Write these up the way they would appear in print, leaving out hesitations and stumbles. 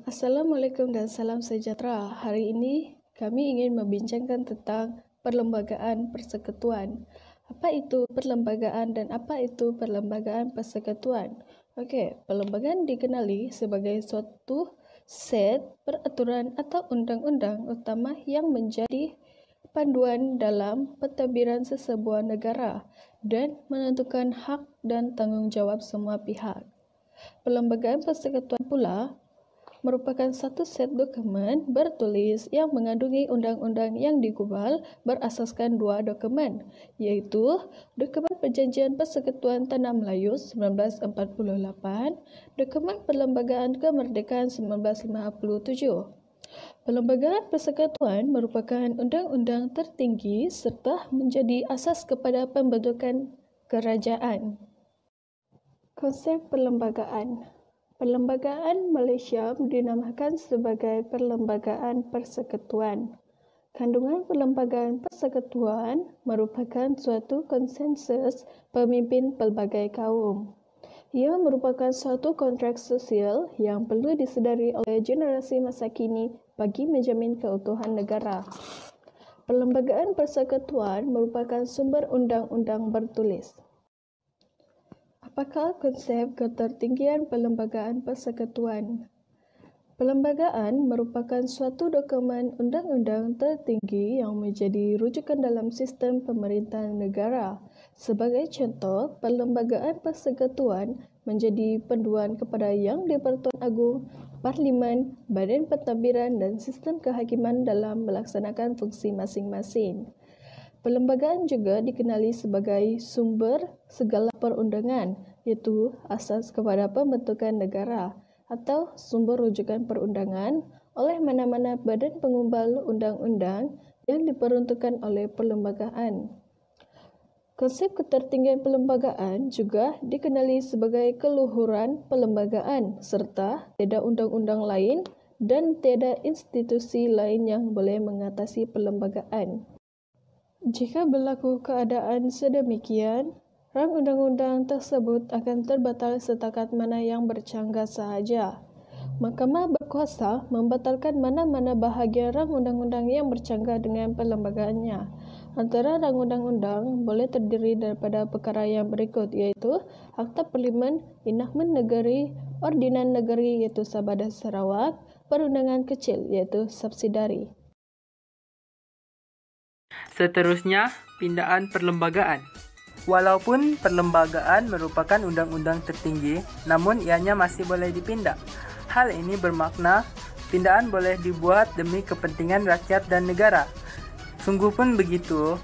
Assalamualaikum dan salam sejahtera. Hari ini kami ingin membincangkan tentang perlembagaan persekutuan. Apa itu perlembagaan dan apa itu perlembagaan persekutuan? Okey, perlembagaan dikenali sebagai suatu set peraturan atau undang-undang utama yang menjadi panduan dalam pentadbiran sesebuah negara dan menentukan hak dan tanggungjawab semua pihak. Perlembagaan persekutuan pula merupakan satu set dokumen bertulis yang mengandungi undang-undang yang digubal berasaskan dua dokumen, iaitu Dokumen Perjanjian Persekutuan Tanah Melayu 1948, Dokumen Perlembagaan Kemerdekaan 1957. Perlembagaan persekutuan merupakan undang-undang tertinggi serta menjadi asas kepada pembentukan kerajaan. Konsep perlembagaan. Perlembagaan Malaysia dinamakan sebagai Perlembagaan Persekutuan. Kandungan perlembagaan persekutuan merupakan suatu konsensus pemimpin pelbagai kaum. Ia merupakan suatu kontrak sosial yang perlu disedari oleh generasi masa kini bagi menjamin keutuhan negara. Perlembagaan persekutuan merupakan sumber undang-undang bertulis. Apakah konsep ketertinggian perlembagaan persekutuan? Perlembagaan merupakan suatu dokumen undang-undang tertinggi yang menjadi rujukan dalam sistem pemerintahan negara. Sebagai contoh, perlembagaan persekutuan menjadi panduan kepada Yang di-Pertuan Agong, Parlimen, Badan Pentadbiran dan sistem kehakiman dalam melaksanakan fungsi masing-masing. Perlembagaan juga dikenali sebagai sumber segala perundangan, iaitu asas kepada pembentukan negara atau sumber rujukan perundangan oleh mana-mana badan pengumbal undang-undang yang diperuntukkan oleh perlembagaan. Konsep ketertinggian perlembagaan juga dikenali sebagai keluhuran perlembagaan serta tiada undang-undang lain dan tiada institusi lain yang boleh mengatasi perlembagaan. Jika berlaku keadaan sedemikian, rang undang-undang tersebut akan terbatal setakat mana yang bercanggah sahaja. Mahkamah berkuasa membatalkan mana-mana bahagian rang undang-undang yang bercanggah dengan perlembagaannya. Antara rang undang-undang boleh terdiri daripada perkara yang berikut, iaitu Akta Parlimen, Enakmen Negeri, Ordinan Negeri iaitu Sabah dan Sarawak, perundangan kecil iaitu subsidiari. Seterusnya, pindaan perlembagaan. Walaupun perlembagaan merupakan undang-undang tertinggi, namun ianya masih boleh dipindah. Hal ini bermakna pindaan boleh dibuat demi kepentingan rakyat dan negara. Sungguh pun begitu,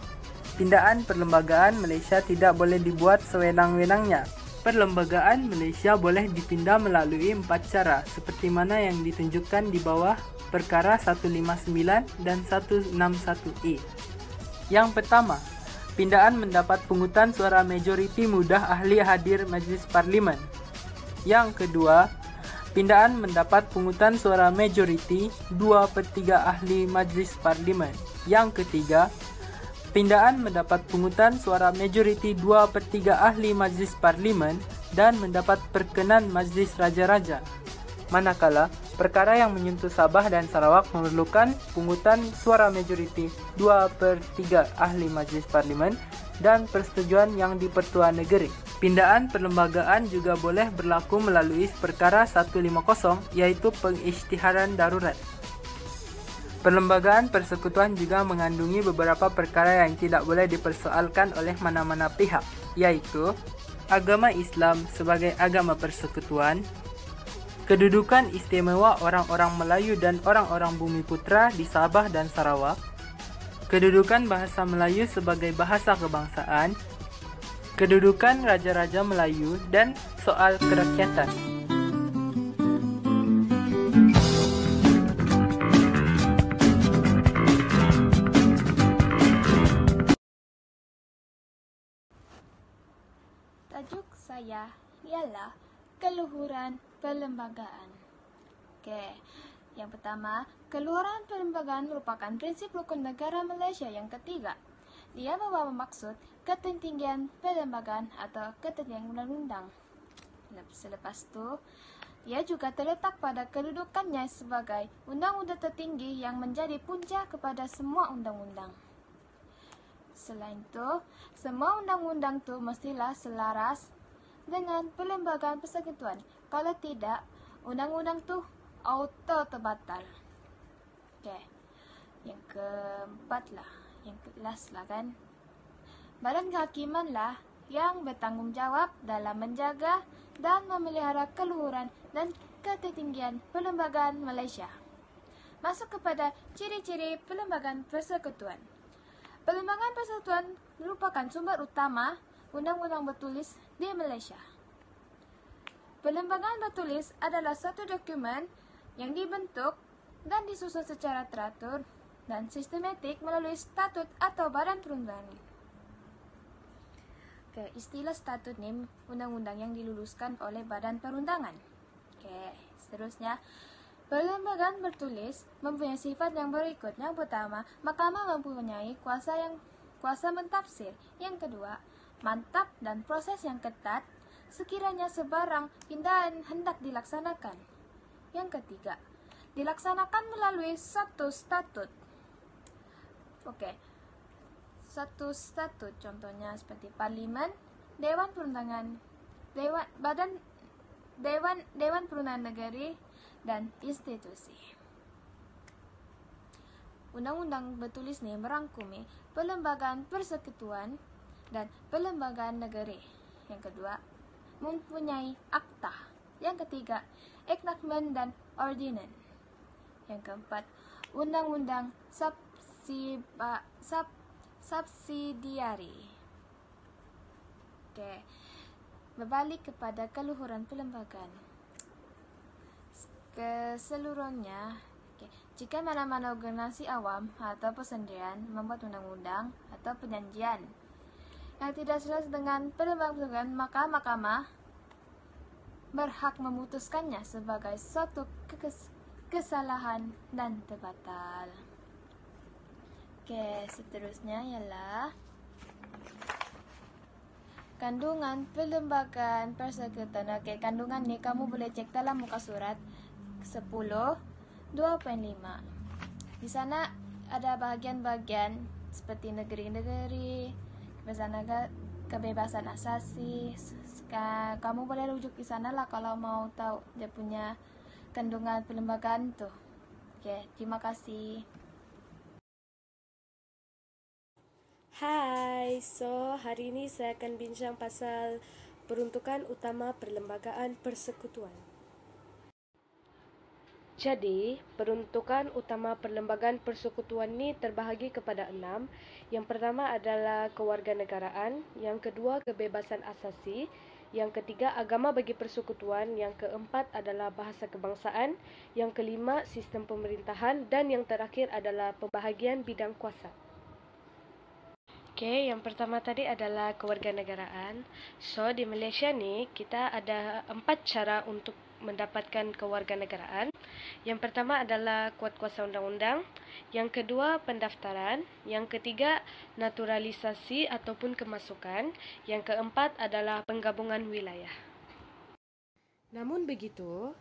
pindaan perlembagaan Malaysia tidak boleh dibuat sewenang-wenangnya. Perlembagaan Malaysia boleh dipindah melalui 4 cara, seperti mana yang ditunjukkan di bawah Perkara 159 dan 161E. Yang pertama, pindaan mendapat pungutan suara majoriti mudah ahli hadir Majlis Parlimen. Yang kedua, pindaan mendapat pungutan suara majoriti 2/3 ahli Majlis Parlimen. Yang ketiga, pindaan mendapat pungutan suara majoriti 2/3 ahli Majlis Parlimen dan mendapat perkenan Majlis Raja-Raja. Manakala, perkara yang menyentuh Sabah dan Sarawak memerlukan pungutan suara majoriti 2/3 ahli Majlis Parlimen dan persetujuan Yang di-Pertuan Negeri. Pindaan perlembagaan juga boleh berlaku melalui Perkara 150 iaitu pengisytiharan darurat. Perlembagaan persekutuan juga mengandungi beberapa perkara yang tidak boleh dipersoalkan oleh mana-mana pihak, iaitu agama Islam sebagai agama persekutuan, kedudukan istimewa orang-orang Melayu dan orang-orang Bumiputera di Sabah dan Sarawak, kedudukan bahasa Melayu sebagai bahasa kebangsaan, kedudukan Raja-Raja Melayu, dan soal kerakyatan. Tajuk saya ialah keluhuran perlembagaan. Okey. Yang pertama, keluhuran perlembagaan merupakan prinsip rukun negara Malaysia yang ketiga. Dia membawa maksud ketertinggian perlembagaan atau ketertinggian undang-undang. Selepas tu, Ia juga terletak pada kedudukannya sebagai undang-undang tertinggi yang menjadi punca kepada semua undang-undang. Selain itu, semua undang-undang itu mestilah selaras dengan Perlembagaan Persekutuan. Kalau tidak, undang-undang itu auto terbatal. Okey. Yang keempat lah, yang ke-last lah kan. Badan Kehakiman lah yang bertanggungjawab dalam menjaga dan memelihara keluhuran dan ketertinggian perlembagaan Malaysia. Masuk kepada ciri-ciri Perlembagaan Persekutuan. Perlembagaan Persekutuan merupakan sumber utama undang-undang bertulis di Malaysia. Perlembagaan bertulis adalah satu dokumen yang dibentuk dan disusun secara teratur dan sistematik melalui statut atau badan perundangan. Istilah statut ni undang-undang yang diluluskan oleh badan perundangan. Seterusnya, perlembagaan bertulis mempunyai sifat yang berikut. Yang pertama, mahkamah mempunyai kuasa mentafsir. Yang kedua, mantap dan proses yang ketat sekiranya sebarang pindahan hendak dilaksanakan. Yang ketiga, dilaksanakan melalui satu statut. Satu statut contohnya seperti Parlimen, Dewan Perundangan, Dewan Perundangan Negeri dan institusi. Undang-undang bertulis ni merangkumi Perlembagaan Persekutuan dan Perlembagaan Negeri. Yang kedua, mempunyai akta. Yang ketiga, enactment dan ordinance. Yang keempat, undang-undang subsidiari. Berbalik kepada keluhuran perlembagaan. Keseluruhannya, jika mana-mana organisasi awam atau persendirian membuat undang-undang atau perjanjian yang tidak sesuai dengan perlembagaan, maka mahkamah berhak memutuskannya sebagai suatu kesalahan dan terbatal. Seterusnya ialah kandungan Perlembagaan Persekutuan. Kandungan ni kamu boleh cek dalam muka surat 10 2.5. Di sana ada bahagian-bahagian seperti negeri-negeri, kebebasan asasi. Kamu boleh rujuk di sana lah kalau mau tahu dia punya kandungan perlembagaan tu. Terima kasih. Hai, hari ini saya akan bincang pasal peruntukan utama Perlembagaan Persekutuan. Jadi, peruntukan utama Perlembagaan Persekutuan ni terbahagi kepada 6. Yang pertama adalah kewarganegaraan, yang kedua kebebasan asasi, yang ketiga agama bagi persekutuan, yang keempat adalah bahasa kebangsaan, yang kelima sistem pemerintahan dan yang terakhir adalah pembahagian bidang kuasa. Yang pertama tadi adalah kewarganegaraan. Di Malaysia ni kita ada 4 cara untuk mendapatkan kewarganegaraan. Yang pertama adalah kuatkuasa undang-undang, yang kedua pendaftaran, yang ketiga naturalisasi ataupun kemasukan, yang keempat adalah penggabungan wilayah. Namun begitu,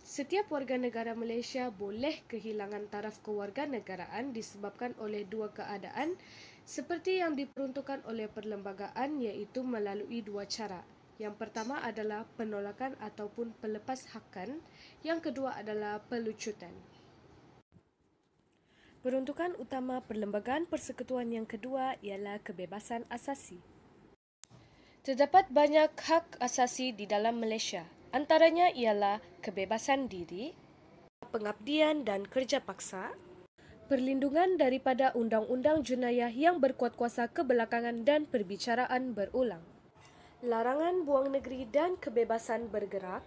setiap warga negara Malaysia boleh kehilangan taraf kewarganegaraan disebabkan oleh 2 keadaan seperti yang diperuntukkan oleh perlembagaan, iaitu melalui 2 cara. Yang pertama adalah penolakan ataupun pelepashakan, yang kedua adalah pelucutan. Peruntukan utama Perlembagaan Persekutuan yang kedua ialah kebebasan asasi. Terdapat banyak hak asasi di dalam Malaysia. Antaranya ialah kebebasan diri, pengabdian dan kerja paksa, perlindungan daripada undang-undang jenayah yang berkuat kuasa kebelakangan dan perbicaraan berulang, larangan buang negeri dan kebebasan bergerak,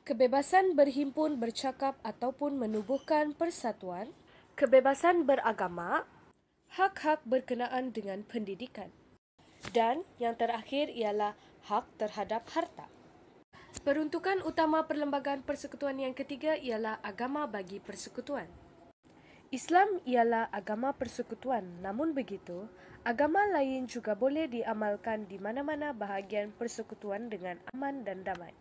kebebasan berhimpun, bercakap ataupun menubuhkan persatuan, kebebasan beragama, hak-hak berkenaan dengan pendidikan, dan yang terakhir ialah hak terhadap harta. Peruntukan utama Perlembagaan Persekutuan yang ketiga ialah agama bagi persekutuan. Islam ialah agama persekutuan, namun begitu, agama lain juga boleh diamalkan di mana-mana bahagian persekutuan dengan aman dan damai.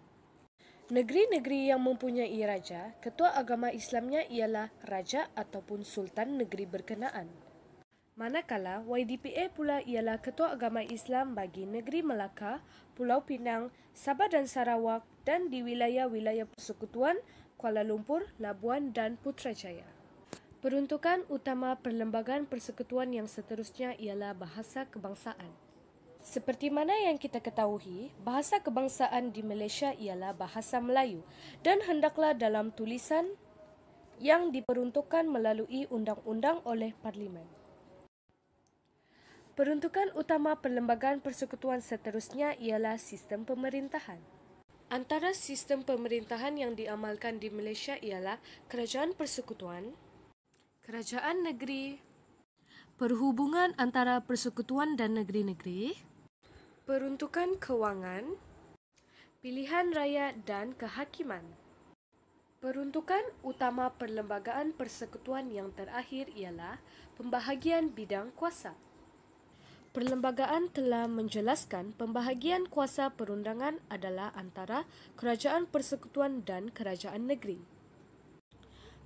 Negeri-negeri yang mempunyai raja, ketua agama Islamnya ialah raja ataupun sultan negeri berkenaan. Manakala YDPA pula ialah ketua agama Islam bagi negeri Melaka, Pulau Pinang, Sabah dan Sarawak dan di wilayah-wilayah persekutuan Kuala Lumpur, Labuan dan Putrajaya. Peruntukan utama perlembagaan persekutuan yang seterusnya ialah bahasa kebangsaan. Seperti mana yang kita ketahui, bahasa kebangsaan di Malaysia ialah bahasa Melayu dan hendaklah dalam tulisan yang diperuntukkan melalui undang-undang oleh Parlimen. Peruntukan utama perlembagaan persekutuan seterusnya ialah sistem pemerintahan. Antara sistem pemerintahan yang diamalkan di Malaysia ialah kerajaan persekutuan, kerajaan negeri, perhubungan antara persekutuan dan negeri-negeri, peruntukan kewangan, pilihan raya dan kehakiman. Peruntukan utama perlembagaan persekutuan yang terakhir ialah pembahagian bidang kuasa. Perlembagaan telah menjelaskan pembahagian kuasa perundangan adalah antara kerajaan persekutuan dan kerajaan negeri.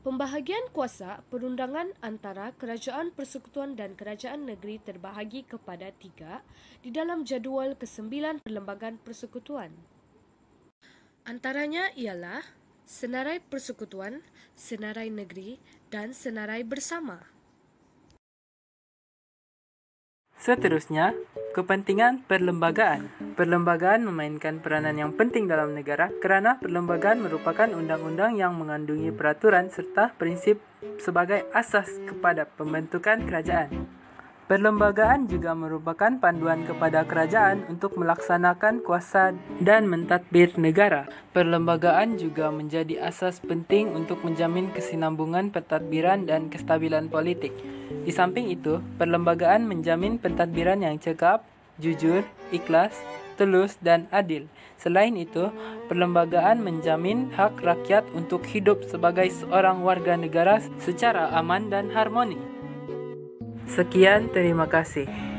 Pembahagian kuasa perundangan antara kerajaan persekutuan dan kerajaan negeri terbahagi kepada 3 di dalam jadual ke-9 perlembagaan persekutuan. Antaranya ialah senarai persekutuan, senarai negeri dan senarai bersama. Seterusnya, kepentingan perlembagaan. Perlembagaan memainkan peranan yang penting dalam negara kerana perlembagaan merupakan undang-undang yang mengandungi peraturan serta prinsip sebagai asas kepada pembentukan kerajaan. Perlembagaan juga merupakan panduan kepada kerajaan untuk melaksanakan kuasa dan mentadbir negara. Perlembagaan juga menjadi asas penting untuk menjamin kesinambungan pentadbiran dan kestabilan politik. Di samping itu, perlembagaan menjamin pentadbiran yang cekap, jujur, ikhlas, tulus dan adil. Selain itu, perlembagaan menjamin hak rakyat untuk hidup sebagai seorang warga negara secara aman dan harmoni. Sekian, terima kasih.